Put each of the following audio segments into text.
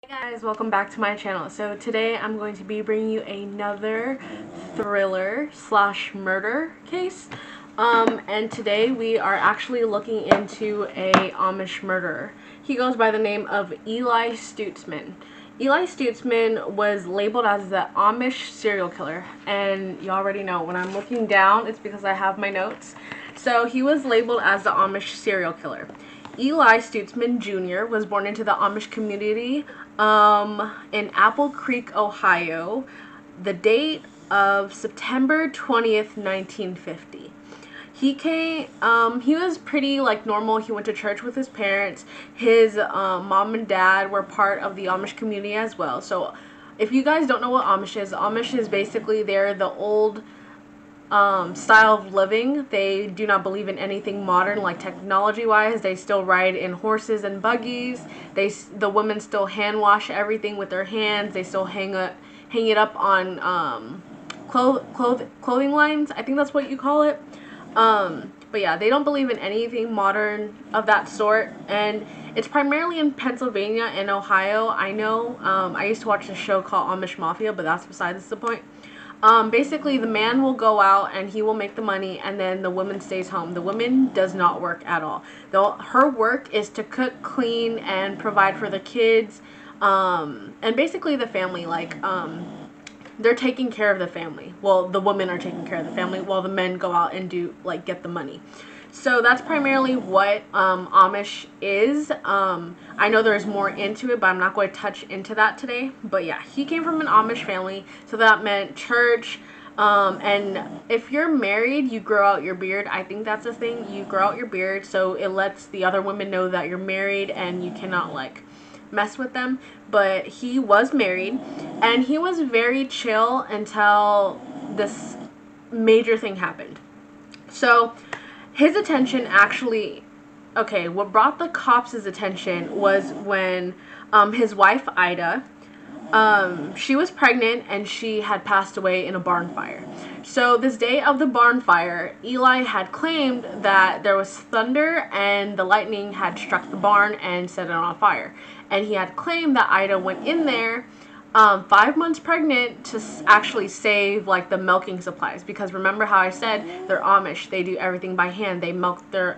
Hey guys, welcome back to my channel. So today I'm going to be bringing you another thriller slash murder case. And today we are actually looking into a Amish murderer. He goes by the name of Eli Stutzman. Eli Stutzman was labeled as the Amish serial killer, and you already know when I'm looking down it's because I have my notes. So he was labeled as the Amish serial killer. Eli Stutzman Jr. was born into the Amish community in Apple Creek, Ohio, the date of September 20th, 1950. He was pretty like normal. He went to church with his parents. His mom and dad were part of the Amish community as well. So if you guys don't know what Amish is basically they're the old style of living. They do not believe in anything modern, like technology wise. They still ride in horses and buggies. The women still hand wash everything with their hands. They still hang it up on clothing lines. I think that's what you call it. But yeah, they don't believe in anything modern of that sort, and it's primarily in Pennsylvania and Ohio. I know. I used to watch a show called Amish Mafia, but that's besides the point. Basically, the man will go out and he will make the money, and then the woman stays home. The woman does not work at all. Her work is to cook, clean, and provide for the kids, and basically the family. They're taking care of the family. Well, the women are taking care of the family while the men go out and get the money. So that's primarily what Amish is. I know there's more into it, but I'm not going to touch into that today. But yeah, he came from an Amish family, so that meant church. And if you're married, you grow out your beard. I think that's a thing. You grow out your beard, so it lets the other women know that you're married and you cannot mess with them. But he was married, and he was very chill until this major thing happened. So his attention actually, okay, what brought the cops' attention was when his wife Ida, she was pregnant and she had passed away in a barn fire. So this day of the barn fire, Eli had claimed that there was thunder and the lightning had struck the barn and set it on fire. And he had claimed that Ida went in there 5 months pregnant to actually save the milking supplies, because remember how I said they're Amish. They do everything by hand. They milk the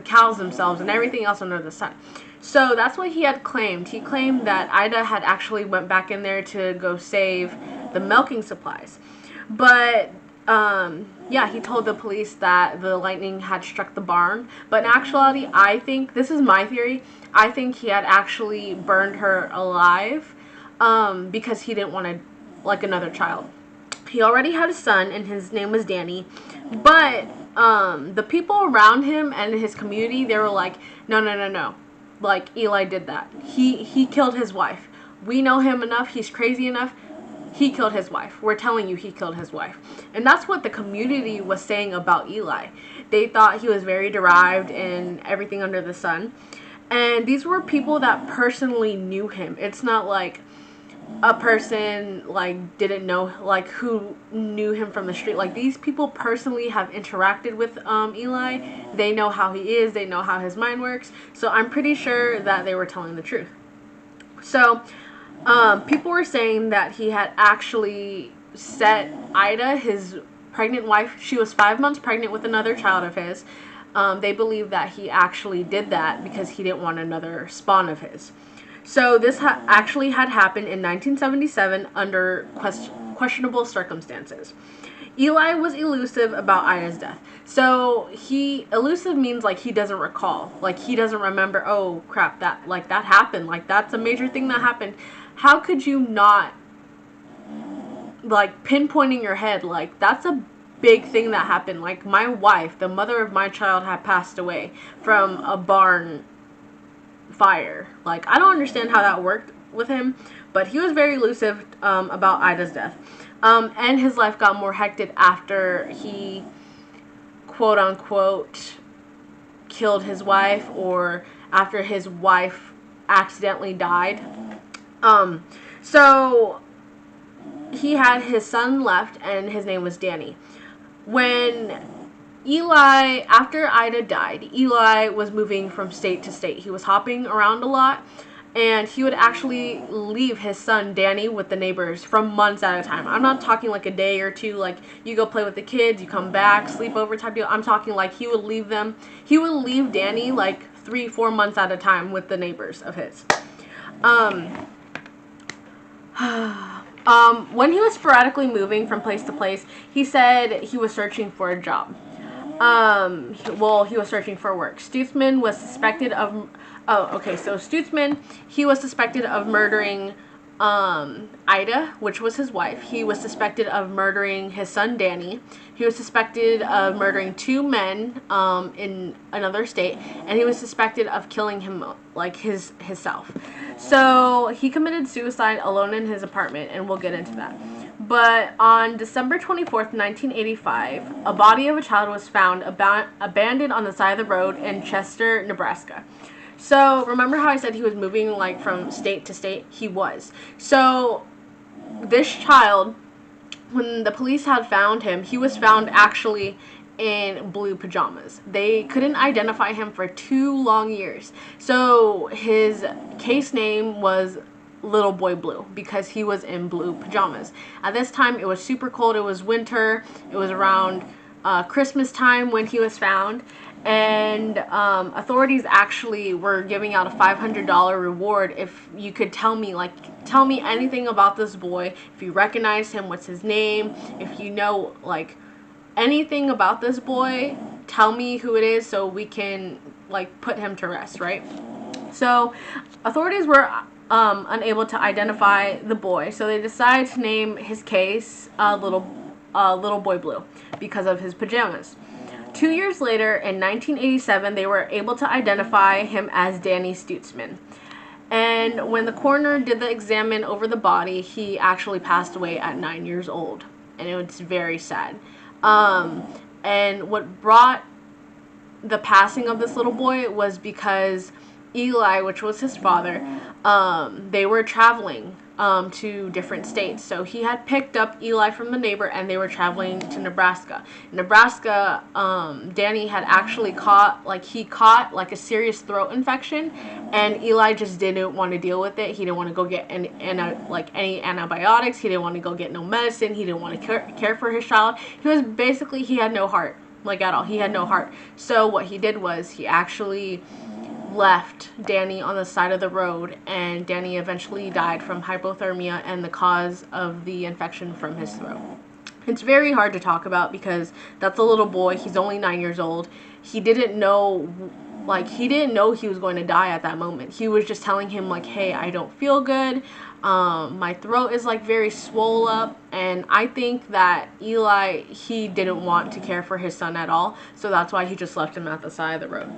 cows themselves and everything else under the sun. So that's what he had claimed. He claimed that Ida had actually went back in there to go save the milking supplies. But yeah, he told the police that the lightning had struck the barn. But in actuality, I think, this is my theory, I think he had actually burned her alive because he didn't want another child. He already had a son, and his name was Danny. But the people around him and his community, they were like, no, no, no, no. Eli did that. He killed his wife. We know him enough. He's crazy enough. He killed his wife. We're telling you he killed his wife. And that's what the community was saying about Eli. They thought he was very derived in everything under the sun. And these were people that personally knew him. It's not like a person didn't know who knew him from the street. These people personally have interacted with Eli. They know how he is. They know how his mind works. So I'm pretty sure that they were telling the truth. So people were saying that he had actually set Ida, his pregnant wife, she was 5 months pregnant with another child of his. They believe that he actually did that because he didn't want another spawn of his. So this actually had happened in 1977 under questionable circumstances. Eli was elusive about Ida's death. So elusive means he doesn't recall. He doesn't remember, oh crap, that happened. That's a major thing that happened. How could you not pinpointing your head, that's a big thing that happened. My wife, the mother of my child, had passed away from a barn fire. I don't understand how that worked with him, but he was very elusive about Ida's death. And his life got more hectic after he, quote unquote, killed his wife, or after his wife accidentally died. So he had his son left, and his name was Danny. When after Ida died, Eli was moving from state to state. He was hopping around a lot, And he would actually leave his son Danny with the neighbors for months at a time. I'm not talking like a day or two, like you go play with the kids, you come back, sleepover type deal. I'm talking like he would leave Danny like 3-4 months at a time with the neighbors of his. When he was sporadically moving from place to place, he said he was searching for a job. He was searching for work. Stutzman was suspected of. Stutzman, he was suspected of murdering Ida, which was his wife. He was suspected of murdering his son Danny. He was suspected of murdering 2 men in another state, and he was suspected of killing him, like himself. So he committed suicide alone in his apartment, and we'll get into that. But on December 24th, 1985, a body of a child was found abandoned on the side of the road in Chester, Nebraska. So remember how I said he was moving like from state to state? He was. So this child, when the police had found him, he was found actually in blue pajamas. They couldn't identify him for 2 long years. So his case name was Little Boy Blue because he was in blue pajamas. At this time, it was super cold. It was winter. It was around Christmas time when he was found. And authorities actually were giving out a $500 reward if you could tell me anything about this boy, if you recognize him, what's his name, if you know like anything about this boy, tell me who it is so we can like put him to rest, right? So authorities were unable to identify the boy, so they decided to name his case Little Boy Blue because of his pajamas. 2 years later, in 1987, they were able to identify him as Danny Stutzman. And when the coroner did the examine over the body, he actually passed away at 9 years old. And it was very sad. And what brought the passing of this little boy was because Eli, which was his father, they were traveling to different states. So he had picked up Eli from the neighbor and they were traveling to Nebraska. Nebraska, Danny had actually caught a serious throat infection, and Eli just didn't want to deal with it. He didn't want to go get any antibiotics. He didn't want to go get no medicine. He didn't want to care for his child. He had no heart, like at all. He had no heart. So what he did was he actually left Danny on the side of the road, and Danny eventually died from hypothermia and the cause of the infection from his throat. It's very hard to talk about because that's a little boy. He's only 9 years old. He didn't know he was going to die at that moment. He was just telling him like, hey, I don't feel good. My throat is like very swole up. And I think that Eli, he didn't want to care for his son at all. So that's why he just left him at the side of the road.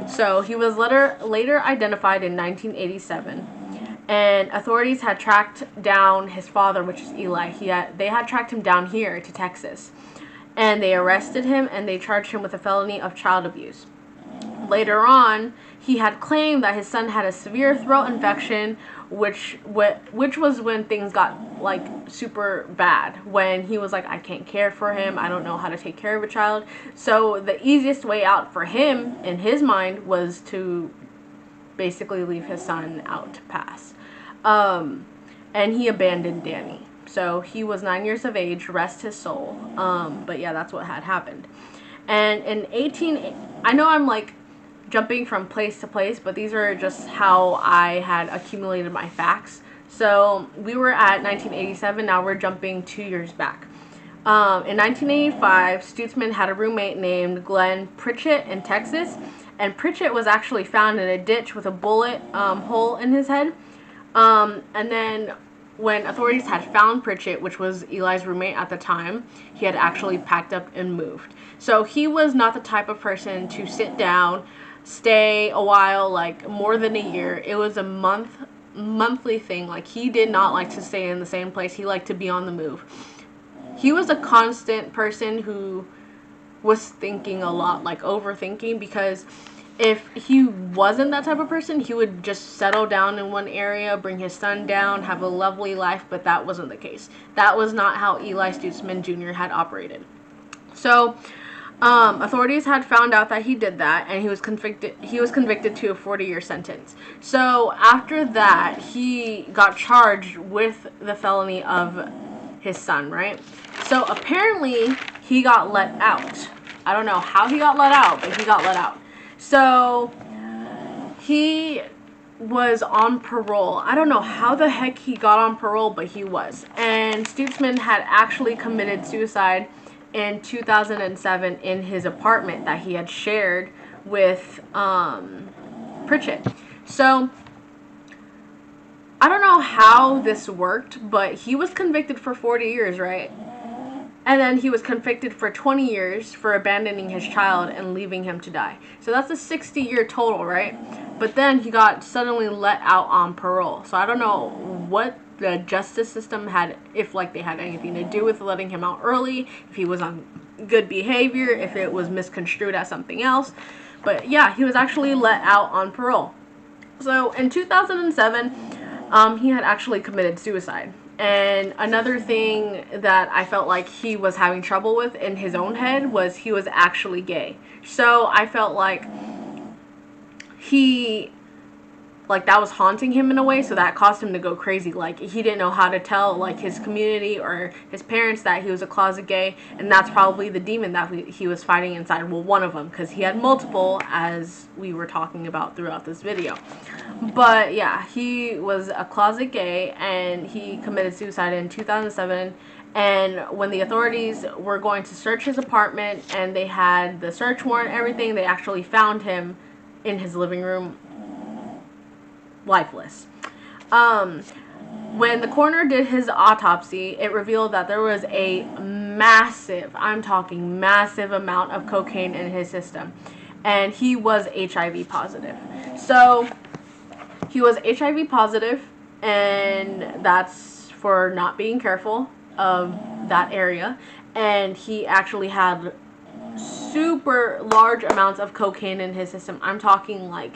So he was later identified in 1987. And authorities had tracked down his father, which is Eli. They had tracked him down here to Texas. And they arrested him and they charged him with a felony of child abuse. Later on, he had claimed that his son had a severe throat infection, which was when things got like super bad. When he was like, I can't care for him. I don't know how to take care of a child. So the easiest way out for him, in his mind, was to basically leave his son out to pass. And he abandoned Danny. So he was 9 years of age, rest his soul. But yeah, that's what had happened. And I know I'm like jumping from place to place, but these are just how I had accumulated my facts. So we were at 1987, now we're jumping 2 years back. In 1985, Stutzman had a roommate named Glenn Pritchett in Texas, and Pritchett was actually found in a ditch with a bullet hole in his head. And then when authorities had found Pritchett, which was Eli's roommate at the time, he had actually packed up and moved. So he was not the type of person to sit down, stay a while, like more than a year. It was a monthly thing. Like, he did not like to stay in the same place. He liked to be on the move. He was a constant person who was thinking a lot, like overthinking, because if he wasn't that type of person, he would just settle down in one area, bring his son down, have a lovely life, but that wasn't the case. That was not how Eli Stutzman Jr. had operated. So Authorities had found out that he did that, and he was convicted. He was convicted to a 40-year sentence. So after that, he got charged with the felony of his son, right? So apparently he got let out. I don't know how he got let out, but he got let out. So he was on parole. I don't know how the heck he got on parole, but he was. And Stutzman had actually committed suicide in 2007 in his apartment that he had shared with Pritchett. So I don't know how this worked, but he was convicted for 40 years, right? And then he was convicted for 20 years for abandoning his child and leaving him to die. So that's a 60-year total, right? But then he got suddenly let out on parole. So I don't know what the justice system had, if like they had anything to do with letting him out early, if he was on good behavior, if it was misconstrued as something else. But yeah, he was actually let out on parole. So in 2007, he had actually committed suicide. And another thing that I felt like he was having trouble with in his own head was he was actually gay. So I felt like that was haunting him in a way, so that caused him to go crazy. Like, he didn't know how to tell, like, his community or his parents that he was a closet gay, and that's probably the demon that he was fighting inside. Well, one of them, because he had multiple, as we were talking about throughout this video. But yeah, he was a closet gay, and he committed suicide in 2007. And when the authorities were going to search his apartment, and they had the search warrant and everything, they actually found him in his living room, lifeless. When the coroner did his autopsy, it revealed that there was a massive, I'm talking massive amount of cocaine in his system. And he was HIV positive. So he was HIV positive, and that's for not being careful of that area. And he actually had super large amounts of cocaine in his system. I'm talking like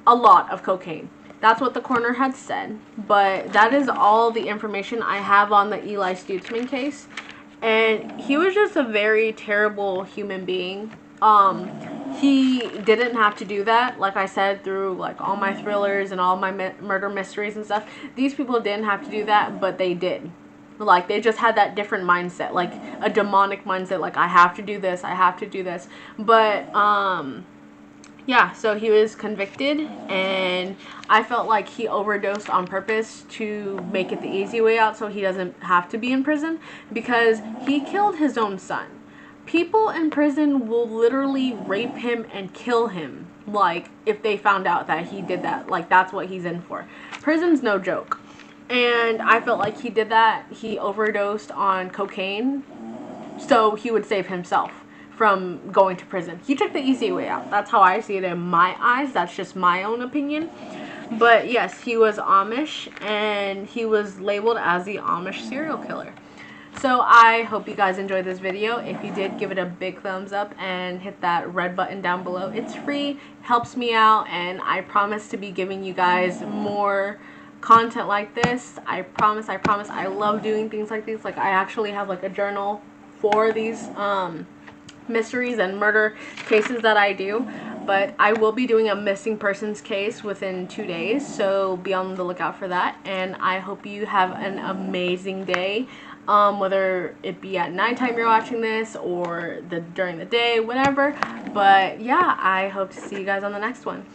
a lot of cocaine. That's what the coroner had said. But that is all the information I have on the Eli Stutzman case. And he was just a very terrible human being. He didn't have to do that. Like I said, through like all my thrillers and all my murder mysteries and stuff, these people didn't have to do that, but they did. Like, they just had that different mindset, like a demonic mindset, like, I have to do this, I have to do this. But yeah, so he was convicted, and I felt like he overdosed on purpose to make it the easy way out so he doesn't have to be in prison, because he killed his own son. People in prison will literally rape him and kill him, like, if they found out that he did that. Like, that's what he's in for. Prison's no joke. And I felt like he did that. He overdosed on cocaine so he would save himself from going to prison. He took the easy way out. That's how I see it in my eyes. That's just my own opinion. But yes, he was Amish, and he was labeled as the Amish serial killer. So I hope you guys enjoyed this video. If you did, give it a big thumbs up and hit that red button down below. It's free, helps me out, and I promise to be giving you guys more content like this. I promise. I love doing things like these. Like, I actually have like a journal for these mysteries and murder cases that I do. But I will be doing a missing persons case within 2 days, so be on the lookout for that. And I hope you have an amazing day, whether it be at nighttime you're watching this or during the day, whatever. But yeah, I hope to see you guys on the next one.